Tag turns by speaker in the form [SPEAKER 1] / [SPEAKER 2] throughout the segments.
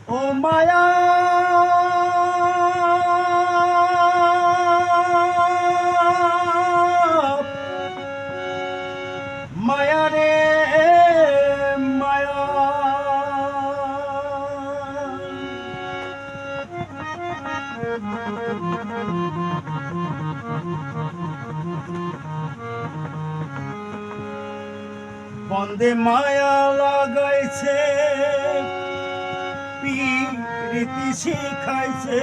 [SPEAKER 1] ও মায়া মায়া রে মায়া বন্দে মায়া লাগাইছে প্রীতি শিখাইছে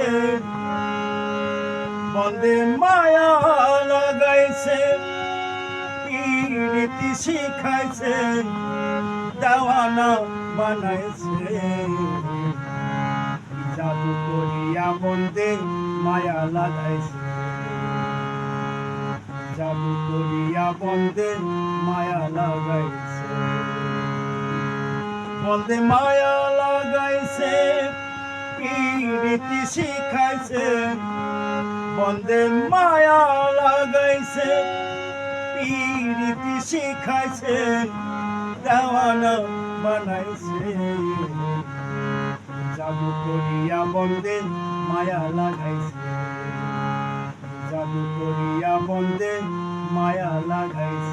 [SPEAKER 1] বন্দে মায়া লাগাইছে প্রীতি শিখাইছে দেওয়ানা বানাইছে জাদু করিয়া বন্দে মায়া লাগাইছে জাদু করিয়া বন্দে মায়া লাগাইছে বন্দে মায়া লাগাইছে প্রীতি শিখাইছে বন্দে মায়া লাগাইছে প্রীতি শিখাইছে দেওয়ানা বানাইছে জাদু করিয়া বন্দে মায়া লাগাইছে জাদু করিয়া বন্দে মায়া লাগাইছে